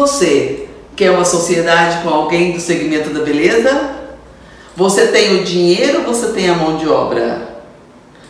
você quer uma sociedade com alguém do segmento da beleza? Você tem o dinheiro ou você tem a mão de obra?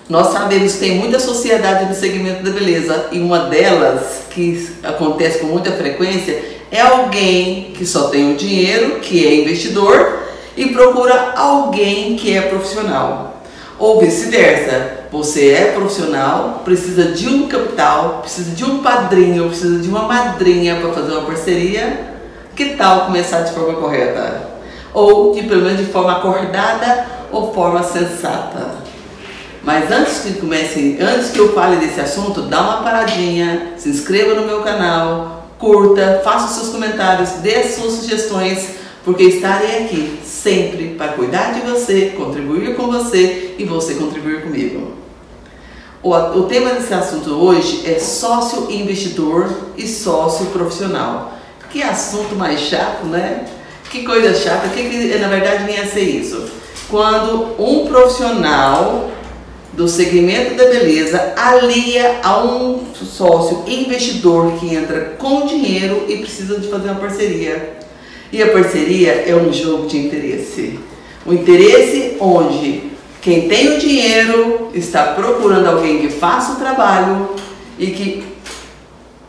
Nós sabemos que tem muita sociedade no segmento da beleza e uma delas, que acontece com muita frequência, é alguém que só tem o dinheiro, que é investidor, e procura alguém que é profissional. Ou vice-versa, você é profissional, precisa de um capital, precisa de um padrinho, precisa de uma madrinha para fazer uma parceria. Que tal começar de forma correta? Ou pelo menos de forma acordada ou forma sensata? Mas antes que eu fale desse assunto, dá uma paradinha, se inscreva no meu canal, curta, faça os seus comentários, dê as suas sugestões, porque estarei aqui sempre para cuidar de você, contribuir com você e você contribuir comigo. O tema desse assunto hoje é sócio investidor e sócio profissional. Que assunto mais chato, né? Que coisa chata, que na verdade vinha a ser isso. Quando um profissional do segmento da beleza alia a um sócio investidor que entra com dinheiro e precisa de fazer uma parceria. E a parceria é um jogo de interesse. O interesse onde quem tem o dinheiro está procurando alguém que faça o trabalho e que,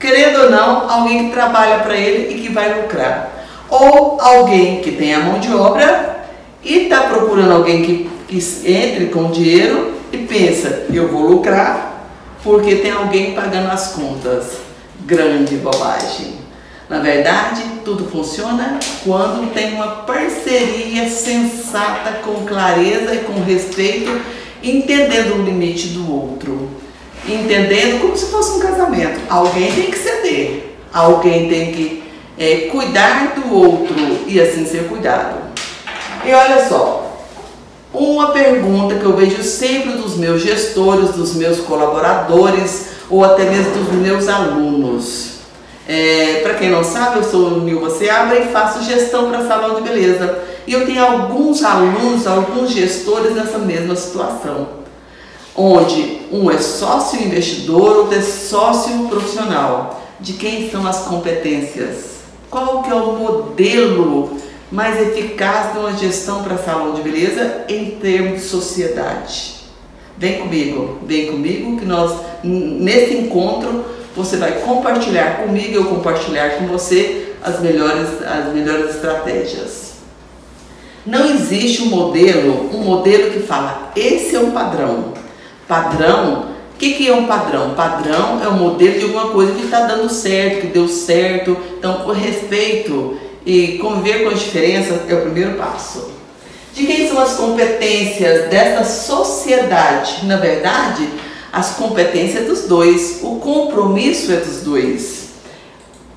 querendo ou não, alguém que trabalha para ele e que vai lucrar. Ou alguém que tem a mão de obra e está procurando alguém que entre com dinheiro e pensa, eu vou lucrar porque tem alguém pagando as contas. Grande bobagem. Na verdade, tudo funciona quando tem uma parceria sensata, com clareza e com respeito, entendendo o limite do outro. Entendendo como se fosse um casamento. Alguém tem que ceder, alguém tem que cuidar do outro e assim ser cuidado. E olha só, uma pergunta que eu vejo sempre dos meus gestores, dos meus colaboradores ou até mesmo dos meus alunos. Para quem não sabe, eu sou Nilva Seabra e faço gestão para salão de beleza. E eu tenho alguns alunos, alguns gestores nessa mesma situação, onde um é sócio investidor, outro é sócio profissional. De quem são as competências? Qual que é o modelo mais eficaz de uma gestão para salão de beleza em termos de sociedade? Vem comigo que nós, nesse encontro, você vai compartilhar comigo, eu compartilhar com você as melhores estratégias. Não existe um modelo que fala, esse é um padrão. Padrão, o que é um padrão? Padrão é um modelo de alguma coisa que está dando certo, que deu certo. Então, o respeito e conviver com as diferenças é o primeiro passo. De quem são as competências desta sociedade? Na verdade, as competências dos dois, o compromisso é dos dois.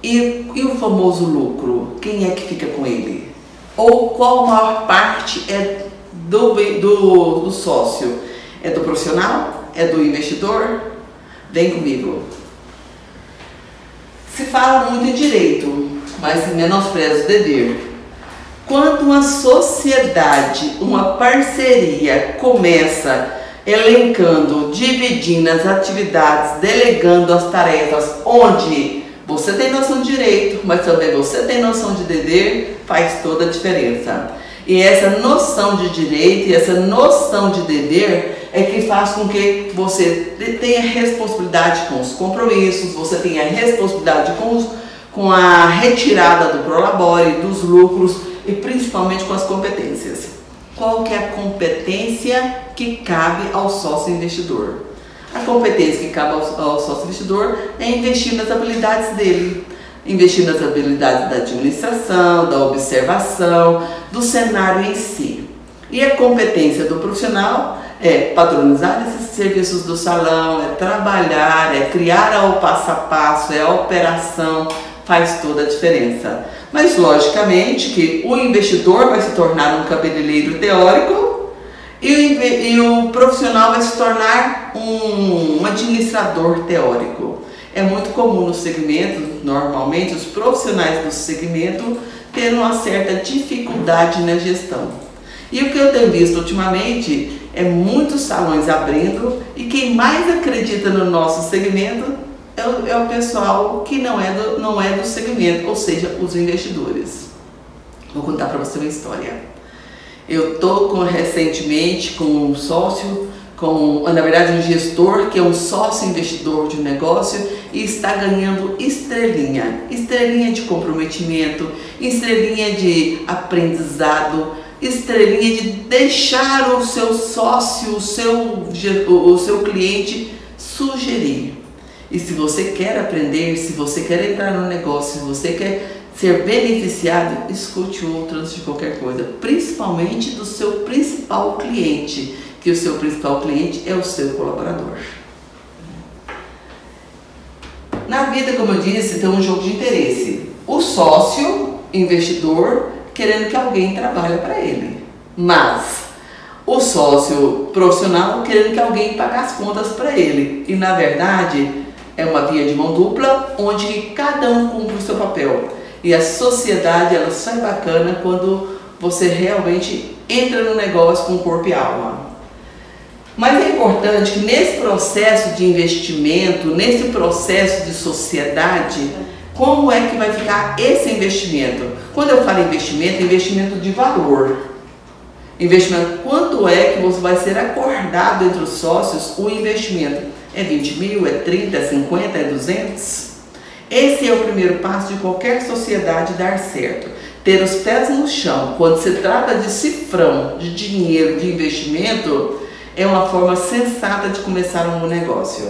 E o famoso lucro, quem é que fica com ele? Ou qual a maior parte é do sócio? É do profissional? É do investidor? Vem comigo. Se fala muito em direito, mas menospreza o dever. Quando uma sociedade, uma parceria começa elencando, dividindo as atividades, delegando as tarefas, onde você tem noção de direito, mas também você tem noção de dever, faz toda a diferença. E essa noção de direito e essa noção de dever é que faz com que você tenha responsabilidade com os compromissos, você tenha responsabilidade com a retirada do prolabore, dos lucros e principalmente com as competências. Qual que é a competência que cabe ao sócio investidor? A competência que cabe ao sócio investidor é investir nas habilidades dele. Investir nas habilidades da administração, da observação, do cenário em si. E a competência do profissional é patronizar esses serviços do salão, é trabalhar, é criar o passo a passo, é a operação, faz toda a diferença. Mas logicamente que o investidor vai se tornar um cabeleireiro teórico e o profissional vai se tornar um administrador teórico. É muito comum no segmento, normalmente os profissionais do segmento terem uma certa dificuldade na gestão. E o que eu tenho visto ultimamente é muitos salões abrindo e quem mais acredita no nosso segmento é o pessoal que não é do segmento, ou seja, os investidores. Vou contar para você uma história. Eu estou recentemente com um sócio, na verdade um gestor que é um sócio investidor de um negócio e está ganhando estrelinha de comprometimento, estrelinha de aprendizado, estrelinha de deixar o seu sócio, o seu cliente sugerir. E se você quer aprender, se você quer entrar no negócio, se você quer ser beneficiado, escute outros de qualquer coisa, principalmente do seu principal cliente, que o seu principal cliente é o seu colaborador. Na vida, como eu disse, tem um jogo de interesse. O sócio, investidor, querendo que alguém trabalhe para ele. Mas o sócio profissional querendo que alguém pague as contas para ele. E na verdade é uma via de mão dupla, onde cada um cumpre o seu papel. E a sociedade ela só é bacana quando você realmente entra no negócio com corpo e alma. Mas é importante que nesse processo de investimento, nesse processo de sociedade, como é que vai ficar esse investimento? Quando eu falo investimento, investimento de valor. Investimento, quanto é que você vai ser acordado entre os sócios o investimento? É 20 mil, é 30, é 50, é 200? Esse é o primeiro passo de qualquer sociedade dar certo. Ter os pés no chão, quando se trata de cifrão, de dinheiro, de investimento, é uma forma sensata de começar um negócio.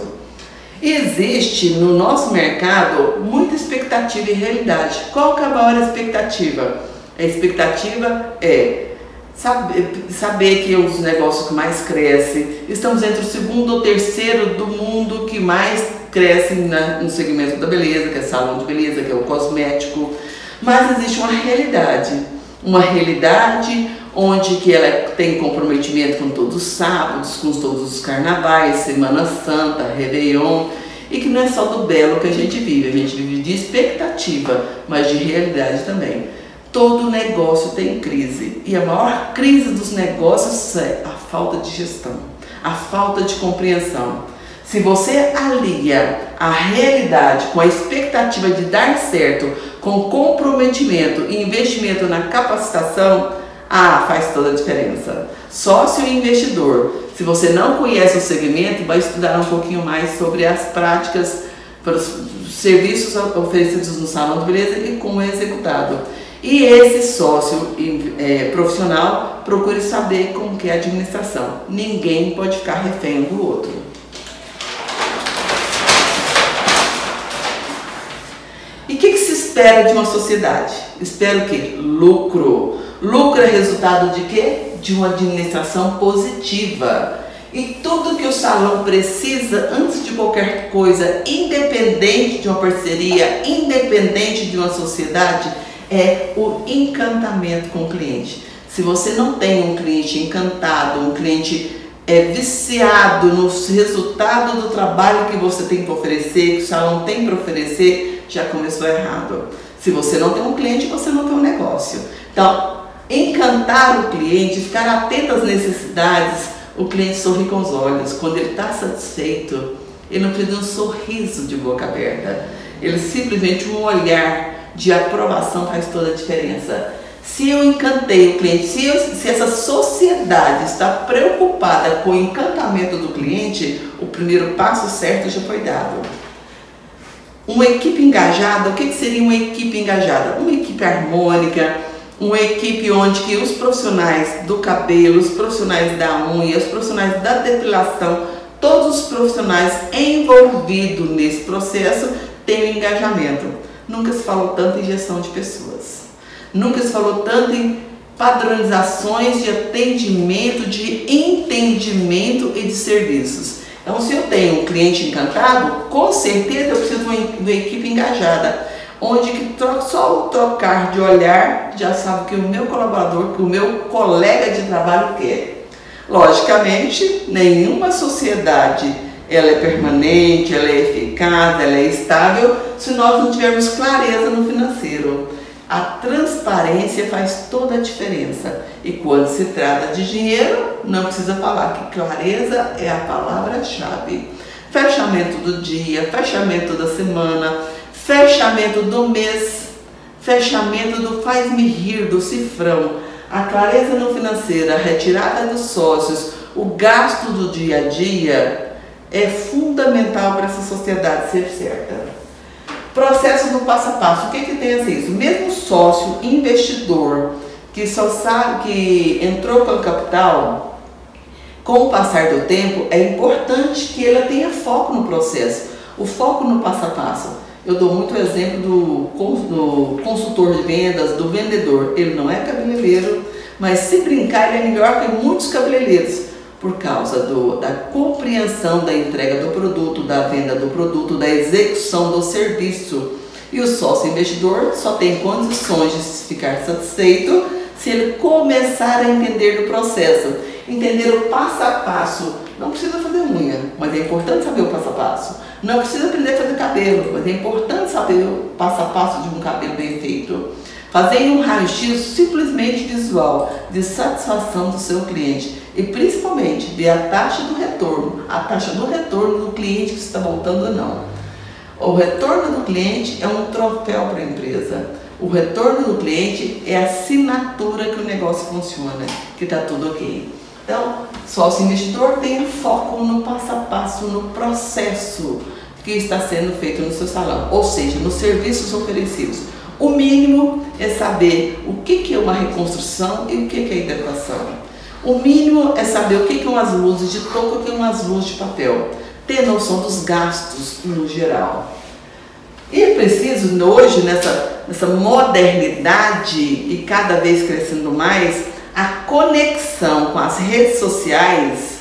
Existe no nosso mercado muita expectativa e realidade. Qual que é a maior expectativa? A expectativa é saber que os negócios que mais crescem, estamos entre o segundo ou terceiro do mundo que mais cresce no segmento da beleza, que é salão de beleza, que é o cosmético. Mas existe uma realidade onde que ela tem comprometimento com todos os sábados, com todos os carnavais, Semana Santa, Réveillon, e que não é só do belo que a gente vive de expectativa, mas de realidade também. Todo negócio tem crise, e a maior crise dos negócios é a falta de gestão, a falta de compreensão. Se você alia a realidade com a expectativa de dar certo, com comprometimento e investimento na capacitação, faz toda a diferença. Sócio e investidor, se você não conhece o segmento, vai estudar um pouquinho mais sobre as práticas para os serviços oferecidos no salão de beleza e como é executado. E esse sócio profissional, procure saber como que é a administração. Ninguém pode ficar refém um do outro. E o que se espera de uma sociedade? Espera o quê? Lucro. Lucro é resultado de quê? De uma administração positiva. E tudo que o salão precisa, antes de qualquer coisa, independente de uma parceria, independente de uma sociedade, é o encantamento com o cliente. Se você não tem um cliente encantado, um cliente viciado no resultado do trabalho que você tem para oferecer, que o salão tem para oferecer, já começou errado. Se você não tem um cliente, você não tem um negócio. Então, encantar o cliente, ficar atento às necessidades, o cliente sorri com os olhos. Quando ele está satisfeito, ele não precisa de um sorriso de boca aberta. Ele simplesmente um olhar de aprovação faz toda a diferença. Se eu encantei o cliente, se essa sociedade está preocupada com o encantamento do cliente, o primeiro passo certo já foi dado. Uma equipe engajada, o que seria uma equipe engajada? Uma equipe harmônica, uma equipe onde que os profissionais do cabelo, os profissionais da unha, os profissionais da depilação, todos os profissionais envolvidos nesse processo têm um engajamento. Nunca se falou tanto em gestão de pessoas. Nunca se falou tanto em padronizações de atendimento, de entendimento e de serviços. Então, se eu tenho um cliente encantado, com certeza eu preciso de uma equipe engajada, onde que só o trocar de olhar já sabe que o meu colaborador, que o meu colega de trabalho quer. Logicamente, nenhuma sociedade ela é permanente, ela é eficaz, ela é estável se nós não tivermos clareza no financeiro. A transparência faz toda a diferença. E quando se trata de dinheiro, não precisa falar que clareza é a palavra-chave. fechamento do dia, fechamento da semana, fechamento do mês, fechamento do faz-me rir, do cifrão, a clareza no financeiro, a retirada dos sócios, o gasto do dia a dia é fundamental para essa sociedade ser certa. Processo do passo a passo, o que tem a ser isso? Mesmo sócio, investidor, que só sabe que entrou com o capital, com o passar do tempo, é importante que ele tenha foco no processo, o foco no passo a passo. Eu dou muito exemplo do consultor de vendas, do vendedor. Ele não é cabeleireiro, mas se brincar, ele é melhor que muitos cabeleireiros, por causa da compreensão da entrega do produto, da venda do produto, da execução do serviço. E o sócio investidor só tem condições de ficar satisfeito se ele começar a entender do processo, entender o passo a passo. Não precisa fazer unha, mas é importante saber o passo a passo. Não precisa aprender a fazer cabelo, mas é importante saber o passo a passo de um cabelo bem feito. Fazer um raio-x simplesmente visual de satisfação do seu cliente e principalmente ver a taxa do retorno do cliente que está voltando ou não. O retorno do cliente é um troféu para a empresa. O retorno do cliente é a assinatura que o negócio funciona, que está tudo ok. Então, sócio investidor tenha foco no passo a passo, no processo que está sendo feito no seu salão, ou seja, nos serviços oferecidos. O mínimo é saber o que é uma reconstrução e o que é adequação. O mínimo é saber o que são as luzes de touca e o que são as luzes de papel. Ter noção dos gastos no geral. E é preciso, hoje, nessa modernidade e cada vez crescendo mais, a conexão com as redes sociais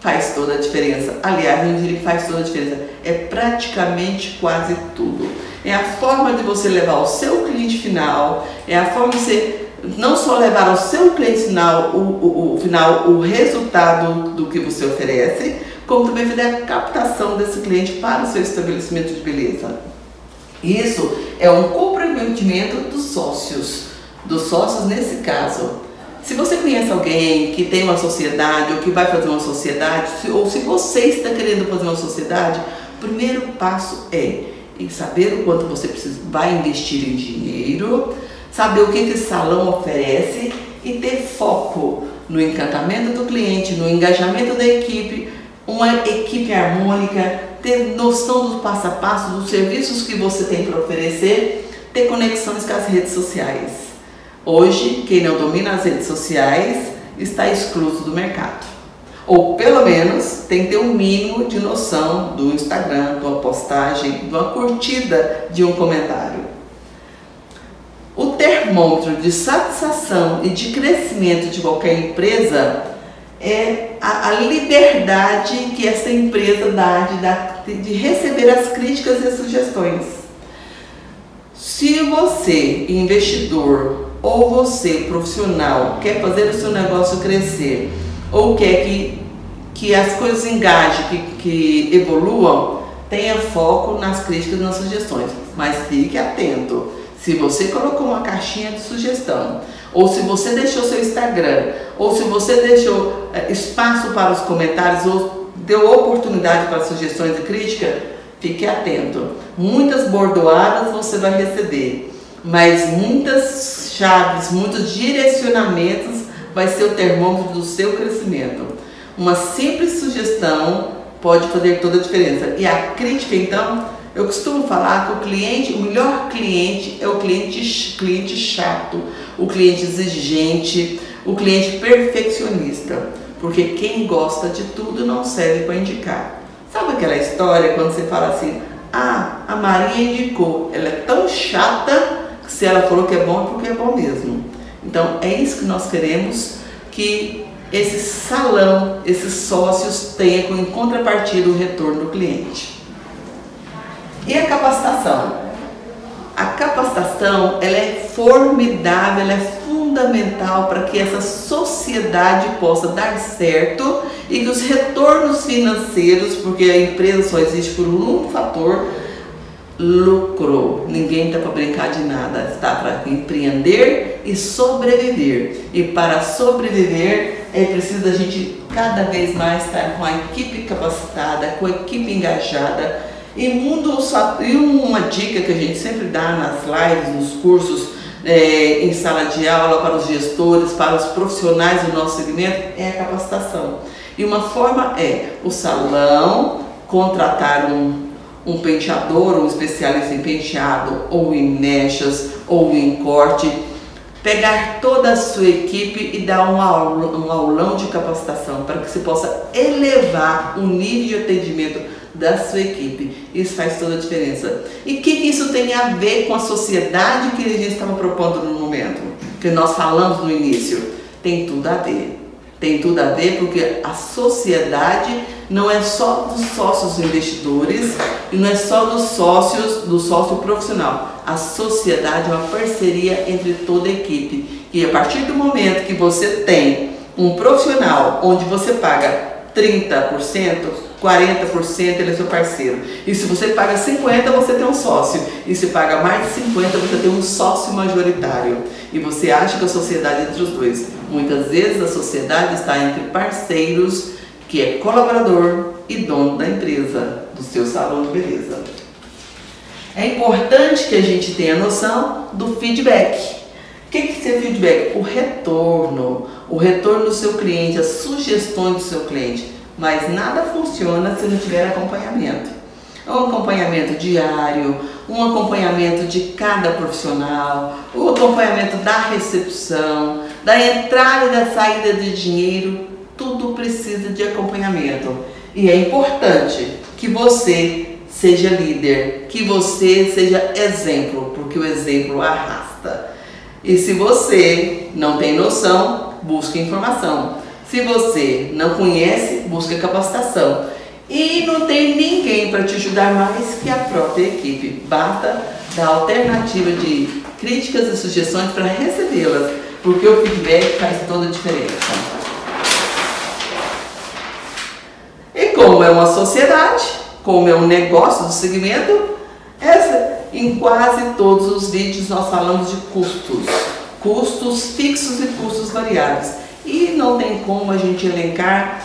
faz toda a diferença. Aliás, não diria que faz toda a diferença, é praticamente quase tudo. É a forma de você levar o seu cliente final, é a forma de você não só levar ao seu cliente final o resultado do que você oferece, como também fazer a captação desse cliente para o seu estabelecimento de beleza. Isso é um comprometimento dos sócios nesse caso. Se você conhece alguém que tem uma sociedade ou que vai fazer uma sociedade, ou se você está querendo fazer uma sociedade, o primeiro passo é saber o quanto você vai investir em dinheiro, saber o que esse salão oferece e ter foco no encantamento do cliente, no engajamento da equipe, uma equipe harmônica, ter noção do passo a passo, dos serviços que você tem para oferecer, ter conexões com as redes sociais. Hoje, quem não domina as redes sociais está excluído do mercado. Ou pelo menos tem que ter um mínimo de noção do Instagram, de uma postagem, de uma curtida de um comentário. O termômetro de satisfação e de crescimento de qualquer empresa é a liberdade que essa empresa dá de receber as críticas e as sugestões. Se você, investidor, ou você, profissional, quer fazer o seu negócio crescer, ou quer que as coisas engajem, que evoluam, tenha foco nas críticas e nas sugestões. Mas fique atento. Se você colocou uma caixinha de sugestão, ou se você deixou seu Instagram, ou se você deixou espaço para os comentários, ou deu oportunidade para sugestões e crítica, fique atento. Muitas bordoadas você vai receber, mas muitas chaves, muitos direcionamentos vai ser o termômetro do seu crescimento. Uma simples sugestão pode fazer toda a diferença. E a crítica, então, eu costumo falar que o melhor cliente é o cliente chato, o cliente exigente, o cliente perfeccionista. Porque quem gosta de tudo não serve para indicar. Sabe aquela história quando você fala assim, a Maria indicou, ela é tão chata que se ela falou que é bom é porque é bom mesmo. Então é isso que nós queremos que esse salão, esses sócios tenham em contrapartida o retorno do cliente. E a capacitação? A capacitação ela é formidável, ela é fundamental para que essa sociedade possa dar certo e que os retornos financeiros, porque a empresa só existe por um único fator, lucro. Ninguém está para brincar de nada, está para empreender e sobreviver. E para sobreviver é preciso a gente cada vez mais estar com a equipe capacitada, com a equipe engajada. E uma dica que a gente sempre dá nas lives, nos cursos, em sala de aula, para os gestores, para os profissionais do nosso segmento, é a capacitação. E uma forma é o salão contratar um penteador, um especialista em penteado, ou em mechas, ou em corte, pegar toda a sua equipe e dar um aulão de capacitação para que você possa elevar o nível de atendimento da sua equipe. Isso faz toda a diferença. E o que isso tem a ver com a sociedade que a gente estava propondo no momento? Que nós falamos no início. Tem tudo a ver. Tem tudo a ver porque a sociedade não é só dos sócios investidores e não é só dos sócios, do sócio profissional. A sociedade é uma parceria entre toda a equipe. E a partir do momento que você tem um profissional onde você paga 30%, 40% ele é seu parceiro. E se você paga 50%, você tem um sócio. E se paga mais de 50%, você tem um sócio majoritário. E você acha que a sociedade é entre os dois. Muitas vezes a sociedade está entre parceiros, que é colaborador e dono da empresa, do seu salão de beleza. É importante que a gente tenha noção do feedback. O que é feedback? O retorno do seu cliente, as sugestões do seu cliente. Mas nada funciona se não tiver acompanhamento. Um acompanhamento diário, um acompanhamento de cada profissional, o acompanhamento da recepção, da entrada e da saída de dinheiro, tudo precisa de acompanhamento. E é importante que você seja líder, que você seja exemplo, porque o exemplo arrasta. E se você não tem noção, busque informação. Se você não conhece, busque capacitação. E não tem ninguém para te ajudar mais que a própria equipe. Basta dar alternativa de críticas e sugestões para recebê-las, porque o feedback faz toda a diferença. E como é uma sociedade, como é um negócio do segmento, em quase todos os vídeos nós falamos de custos fixos e custos variáveis. E não tem como a gente elencar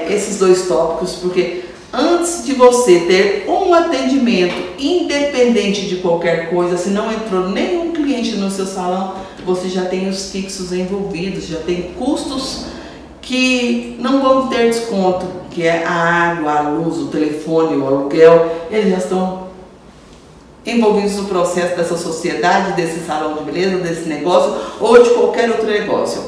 esses dois tópicos, porque antes de você ter um atendimento independente de qualquer coisa, se não entrou nenhum cliente no seu salão, você já tem os fixos envolvidos, já tem custos que não vão ter desconto, que é a água, a luz, o telefone, o aluguel, eles já estão envolvidos no processo dessa sociedade, desse salão de beleza, desse negócio ou de qualquer outro negócio.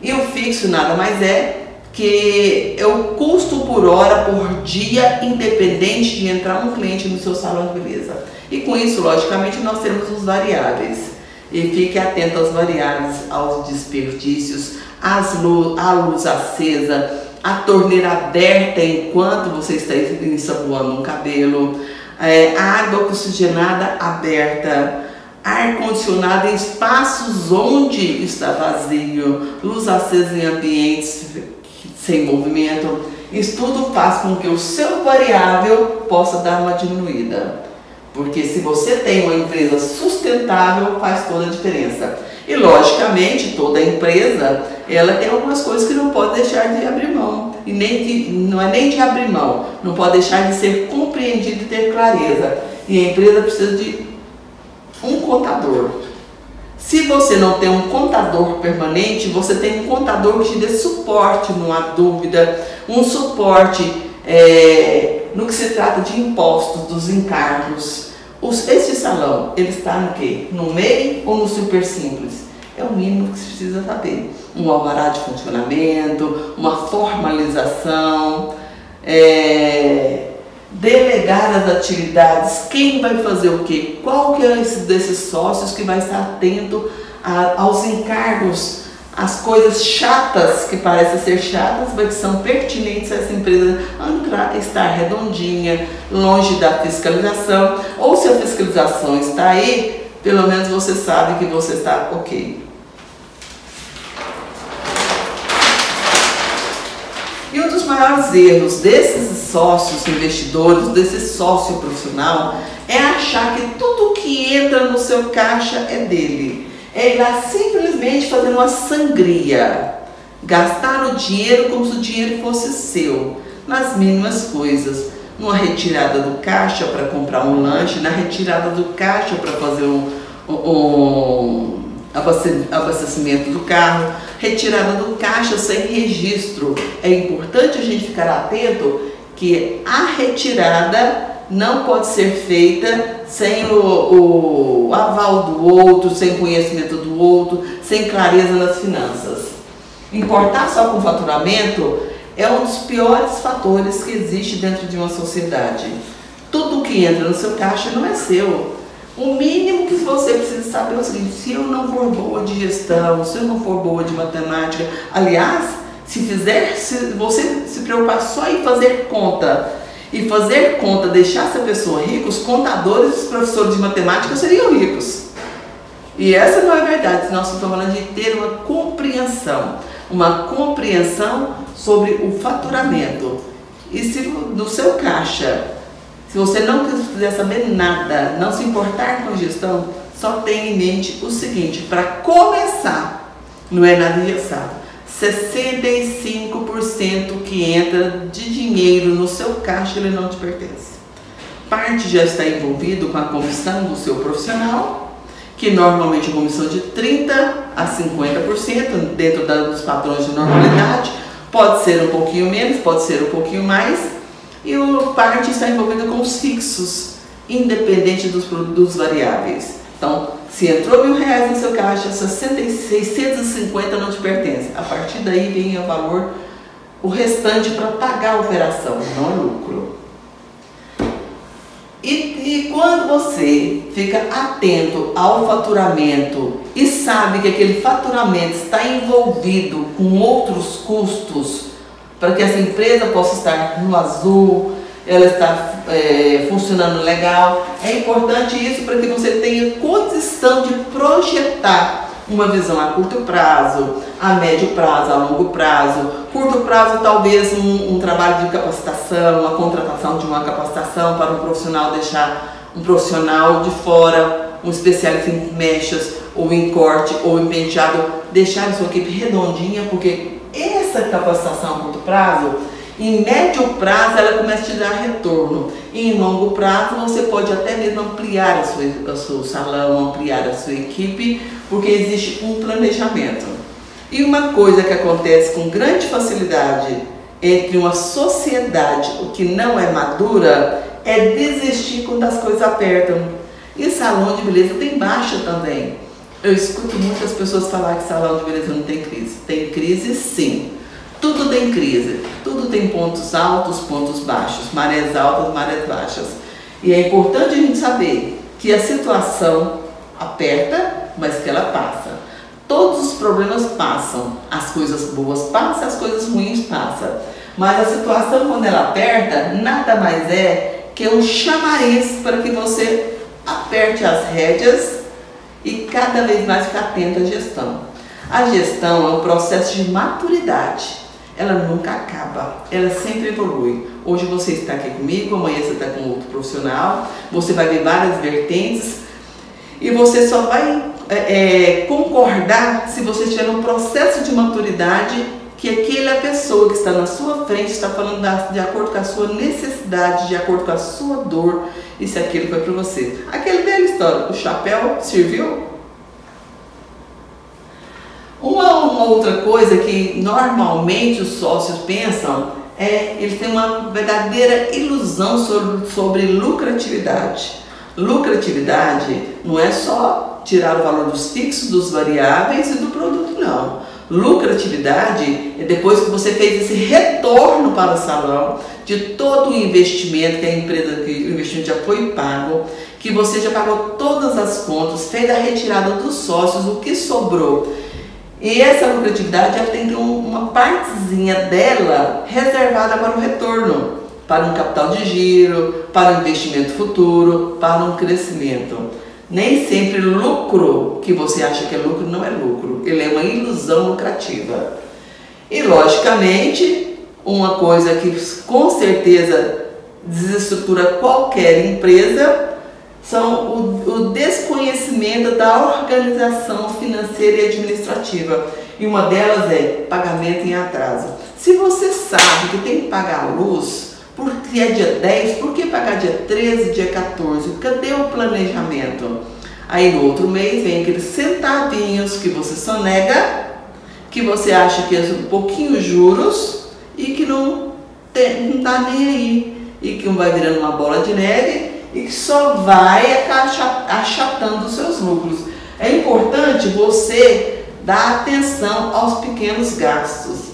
E o fixo nada mais é que é o custo por hora, por dia, independente de entrar um cliente no seu salão de beleza. E com isso, logicamente, nós temos os variáveis. E fique atento às variáveis, aos desperdícios, à luz acesa, a torneira aberta enquanto você está ensaboando um cabelo, a água oxigenada aberta, ar-condicionado em espaços onde está vazio, luz acesa em ambientes sem movimento. Isso tudo faz com que o seu variável possa dar uma diminuída. Porque se você tem uma empresa sustentável, faz toda a diferença. E logicamente, toda empresa, ela tem algumas coisas que não pode deixar de abrir mão. E não é nem de abrir mão, não pode deixar de ser compreendido e ter clareza. E a empresa precisa de um contador. Se você não tem um contador permanente, você tem um contador que te dê suporte numa dúvida, um suporte no que se trata de impostos, dos encargos. Esse salão, ele está no quê? No MEI ou no super simples? É o mínimo que se precisa saber. Um alvará de funcionamento, uma formalização, delegar as atividades, quem vai fazer o quê? Qual que é desses sócios que vai estar atento aos encargos, as coisas chatas, que parecem ser chatas, mas que são pertinentes a essa empresa estar redondinha, longe da fiscalização, ou se a fiscalização está aí, pelo menos você sabe que você está ok. E um dos maiores erros desses sócios investidores, desse sócio profissional, é achar que tudo que entra no seu caixa é dele. É ir lá simplesmente fazer uma sangria. Gastar o dinheiro como se o dinheiro fosse seu, nas mínimas coisas. Numa retirada do caixa para comprar um lanche, na retirada do caixa para fazer um abastecimento do carro, retirada do caixa sem registro. É importante a gente ficar atento que a retirada não pode ser feita sem o aval do outro, sem conhecimento do outro, sem clareza nas finanças. Importar só com faturamento é um dos piores fatores que existe dentro de uma sociedade. Tudo que entra no seu caixa não é seu. O mínimo que você precisa saber é o seguinte: se eu não for boa de gestão, se eu não for boa de matemática, aliás, se você se preocupar só em fazer conta, e fazer conta deixar essa pessoa rica, os contadores e os professores de matemática seriam ricos. E essa não é verdade. Nós estamos falando de ter uma compreensão sobre o faturamento. E se no seu caixa, se você não quiser saber nada, não se importar com a gestão, só tenha em mente o seguinte: para começar, não é nada engessado. 65% que entra de dinheiro no seu caixa, ele não te pertence. Parte já está envolvido com a comissão do seu profissional, que normalmente é uma comissão de 30% a 50% dentro dos padrões de normalidade. Pode ser um pouquinho menos, pode ser um pouquinho mais. E parte está envolvida com os fixos, independente dos variáveis. Então, se entrou R$1.000 no seu caixa, 650 não te pertence. A partir daí vem o valor, o restante para pagar a operação, não é lucro. E quando você fica atento ao faturamento e sabe que aquele faturamento está envolvido com outros custos, para que essa empresa possa estar no azul, ela está funcionando legal, é importante isso para que você tenha condição de projetar uma visão a curto prazo, a médio prazo, a longo prazo. Curto prazo, talvez um trabalho de capacitação, a contratação de uma capacitação para um profissional, deixar um profissional de fora, um especialista em mechas, ou em corte, ou em penteado, deixar a sua equipe redondinha, porque essa capacitação a curto prazo, em médio prazo, ela começa a te dar retorno. E em longo prazo, você pode até mesmo ampliar o seu salão, ampliar a sua equipe, porque existe um planejamento. E uma coisa que acontece com grande facilidade entre uma sociedade, o que não é madura, é desistir quando as coisas apertam. E salão de beleza tem baixa também. Eu escuto muitas pessoas falar que salão de beleza não tem crise. Tem crise, sim. Tudo tem crise, tudo tem pontos altos, pontos baixos, marés altas, marés baixas. E é importante a gente saber que a situação aperta, mas que ela passa. Todos os problemas passam, as coisas boas passam, as coisas ruins passam. Mas a situação, quando ela aperta, nada mais é que um chamariz para que você aperte as rédeas e cada vez mais fique atento à gestão. A gestão é um processo de maturidade. Ela nunca acaba, ela sempre evolui. Hoje você está aqui comigo, amanhã você está com outro profissional, você vai ver várias vertentes e você só vai concordar se você estiver num processo de maturidade que aquela pessoa que está na sua frente está falando de acordo com a sua necessidade, de acordo com a sua dor, e se aquilo foi para você. Aquela velha história, o chapéu serviu? Uma outra coisa que normalmente os sócios pensam eles têm uma verdadeira ilusão sobre lucratividade. Lucratividade não é só tirar o valor dos fixos, dos variáveis e do produto, não. Lucratividade é depois que você fez esse retorno para o salão de todo o investimento que a empresa, que o investimento já foi pago, que você já pagou todas as contas, fez a retirada dos sócios, o que sobrou. E essa lucratividade ela tem uma partezinha dela reservada para o retorno, para um capital de giro, para um investimento futuro, para um crescimento. Nem sempre lucro que você acha que é lucro não é lucro, ele é uma ilusão lucrativa. E logicamente, uma coisa que com certeza desestrutura qualquer empresa são o desconhecimento da organização financeira e administrativa. E uma delas é pagamento em atraso. Se você sabe que tem que pagar a luz, porque é dia 10, por que pagar dia 13, dia 14? Cadê o planejamento? Aí no outro mês vem aqueles centavinhos que você sonega, que você acha que é um pouquinho juros e que não tá nem aí. E que vai virando uma bola de neve e que só vai achatando os seus lucros. É importante você dar atenção aos pequenos gastos.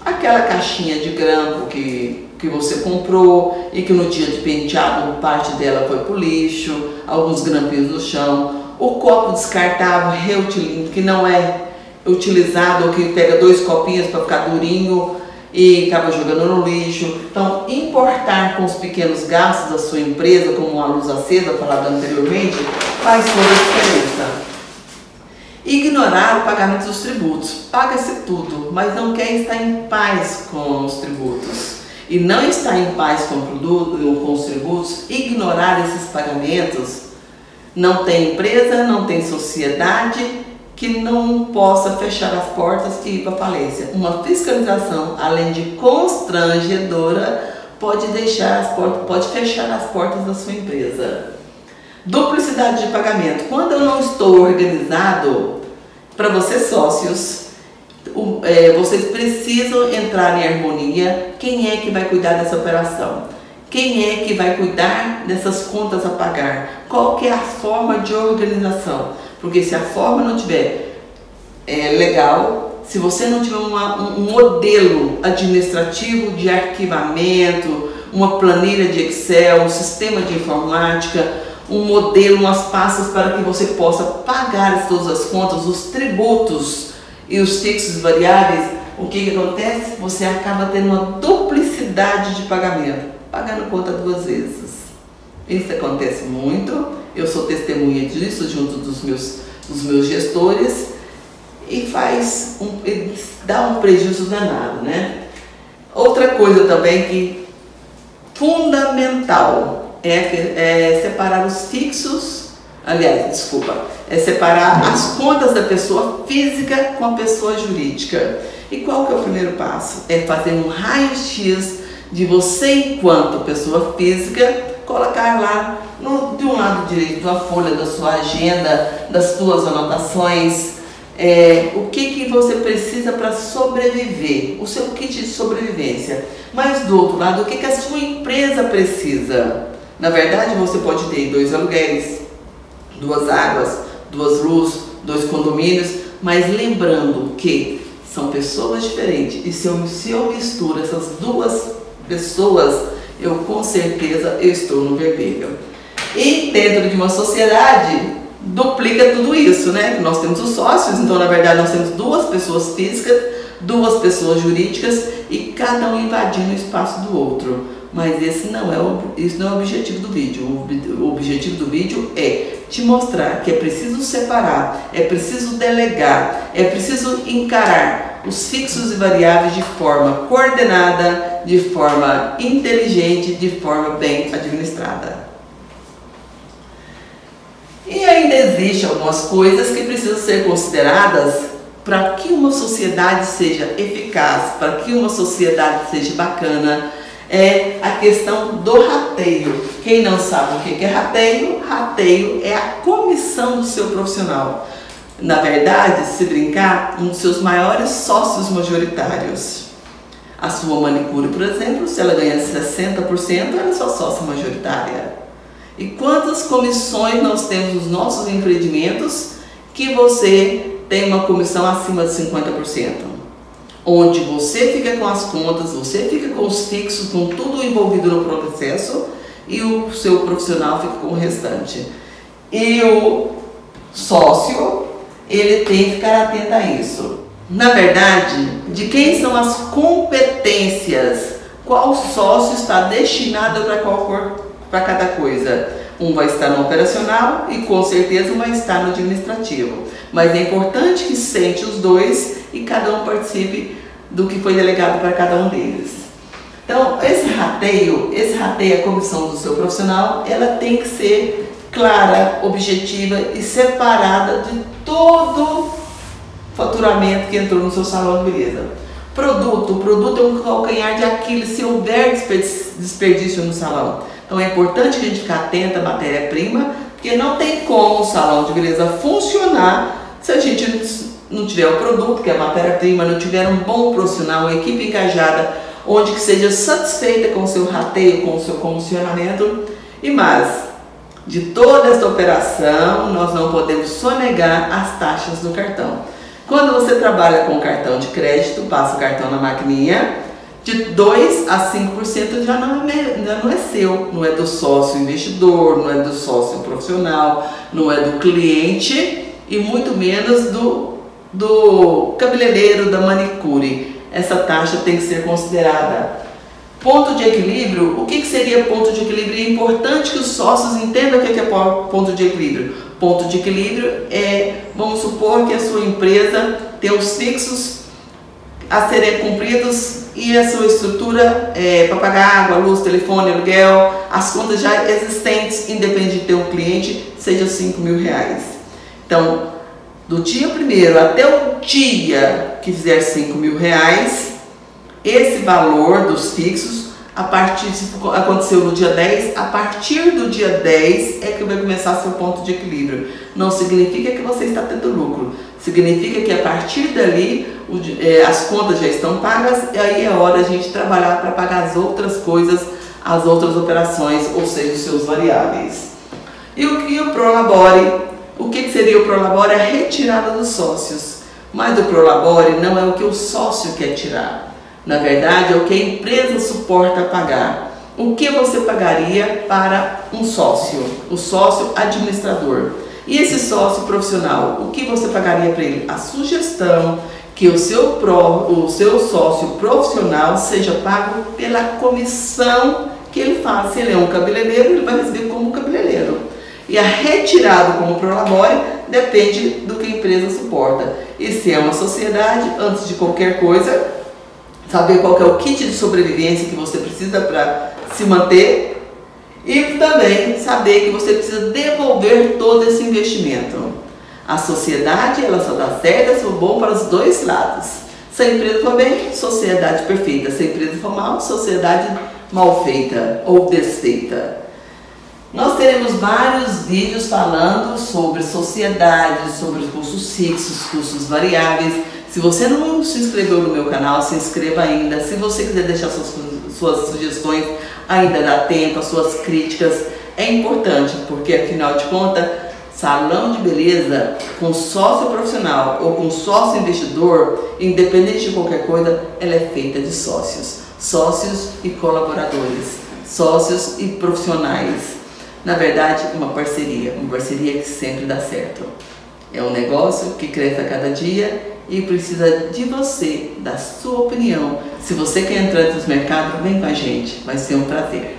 Aquela caixinha de grampo que você comprou e que no dia de penteado parte dela foi pro lixo, alguns grampinhos no chão, o copo descartável reutilizável que não é utilizado ou que pega 2 copinhos para ficar durinho e acaba jogando no lixo. Então, importar com os pequenos gastos da sua empresa, como a luz acesa, falado anteriormente, faz toda a diferença. Ignorar o pagamento dos tributos. Paga-se tudo, mas não quer estar em paz com os tributos. E não estar em paz com os tributos, ignorar esses pagamentos, não tem empresa, não tem sociedade que não possa fechar as portas e ir para a falência. Uma fiscalização, além de constrangedora, pode fechar as portas da sua empresa. Duplicidade de pagamento. Quando eu não estou organizado, para vocês sócios, vocês precisam entrar em harmonia. Quem é que vai cuidar dessa operação? Quem é que vai cuidar dessas contas a pagar? Qual que é a forma de organização? Porque se a forma não tiver legal, se você não tiver um modelo administrativo de arquivamento, uma planilha de Excel, um sistema de informática, um modelo, umas pastas para que você possa pagar todas as contas, os tributos e os fixos variáveis, o que acontece? Você acaba tendo uma duplicidade de pagamento, pagando conta 2 vezes. Isso acontece muito, eu sou testemunha disso junto dos meus gestores e dá um prejuízo danado, né? Outra coisa também que fundamental é separar os fixos, separar as contas da pessoa física com a pessoa jurídica. E qual que é o primeiro passo? É fazer um raio-x de você enquanto pessoa física, colocar lá de um lado direito da folha da sua agenda, das suas anotações, o que você precisa para sobreviver, o seu kit de sobrevivência. Mas do outro lado, o que a sua empresa precisa? Na verdade, você pode ter 2 aluguéis, 2 águas, 2 luzes, 2 condomínios, mas lembrando que são pessoas diferentes e se eu misturo essas 2 pessoas, eu com certeza estou no vermelho. E dentro de uma sociedade, duplica tudo isso, né? Nós temos os sócios, então na verdade nós temos 2 pessoas físicas, 2 pessoas jurídicas e cada um invadindo o espaço do outro. Mas esse não é o objetivo do vídeo. O objetivo do vídeo é te mostrar que é preciso separar, é preciso delegar, é preciso encarar os fixos e variáveis de forma coordenada, de forma inteligente, de forma bem administrada. E ainda existem algumas coisas que precisam ser consideradas para que uma sociedade seja eficaz, para que uma sociedade seja bacana. É a questão do rateio. Quem não sabe o que é rateio? Rateio é a comissão do seu profissional. Na verdade, se brincar, um dos seus maiores sócios majoritários. A sua manicure, por exemplo, se ela ganha 60%, ela é sua sócia majoritária. E quantas comissões nós temos nos nossos empreendimentos que você tem uma comissão acima de 50%? Onde você fica com as contas, você fica com os fixos, com tudo envolvido no processo e o seu profissional fica com o restante. E o sócio, ele tem que ficar atento a isso. Na verdade, de quem são as competências? Qual sócio está destinado para cada coisa? Um vai estar no operacional e com certeza um vai estar no administrativo. Mas é importante que sente os 2 e cada um participe do que foi delegado para cada um deles. Então, esse rateio, a comissão do seu profissional, ela tem que ser clara, objetiva e separada de todo o faturamento que entrou no seu salão de beleza. O produto é um calcanhar de Aquiles se houver desperdício no salão. Então é importante que a gente fique atento à matéria-prima, porque não tem como o salão de beleza funcionar se a gente não tiver o produto, que é a matéria-prima, não tiver um bom profissional, uma equipe engajada, onde que seja satisfeita com o seu rateio, com o seu comissionamento. E mais, de toda esta operação, nós não podemos sonegar as taxas do cartão. Quando você trabalha com cartão de crédito, passa o cartão na maquininha, de 2 a 5% já não é seu, não é do sócio investidor, não é do sócio profissional, não é do cliente e muito menos do cabeleireiro, da manicure. Essa taxa tem que ser considerada. Ponto de equilíbrio, o que seria ponto de equilíbrio? É importante que os sócios entendam o que é ponto de equilíbrio. Ponto de equilíbrio é, vamos supor que a sua empresa tem os fixos a serem cumpridos e a sua estrutura para pagar água, luz, telefone, aluguel, as contas já existentes, independente de ter um cliente, seja R$5.000. Então, do dia 1º até o dia que fizer R$5.000, esse valor dos fixos, se aconteceu no dia 10, a partir do dia 10 é que vai começar seu ponto de equilíbrio. Não significa que você está tendo lucro, significa que a partir dali as contas já estão pagas e aí é hora a gente trabalhar para pagar as outras coisas, as outras operações, ou seja, os seus variáveis. E o Prolabore? O que seria o Prolabore? A retirada dos sócios. Mas o Prolabore não é o que o sócio quer tirar. Na verdade, é o que a empresa suporta pagar. O que você pagaria para um sócio? O sócio administrador. E esse sócio profissional, o que você pagaria para ele? A sugestão que o seu sócio profissional seja pago pela comissão que ele faz. Se ele é um cabeleireiro, ele vai receber como cabeleireiro. E a retirada como Prolabore depende do que a empresa suporta. E se é uma sociedade, antes de qualquer coisa, saber qual que é o kit de sobrevivência que você precisa para se manter e também saber que você precisa devolver todo esse investimento. A sociedade, ela só dá certo se for bom para os dois lados. Se a empresa for bem, sociedade perfeita. Se a empresa for mal, sociedade mal feita ou desfeita. Nós teremos vários vídeos falando sobre sociedade, sobre custos fixos, custos variáveis. Se você não se inscreveu no meu canal, se inscreva ainda. Se você quiser deixar suas sugestões, ainda dá tempo, as suas críticas. É importante, porque afinal de contas, salão de beleza com sócio profissional ou com sócio investidor, independente de qualquer coisa, ela é feita de sócios. Sócios e colaboradores, sócios e profissionais. Na verdade, uma parceria que sempre dá certo. É um negócio que cresce a cada dia e precisa de você, da sua opinião. Se você quer entrar nesse mercado, vem com a gente, vai ser um prazer.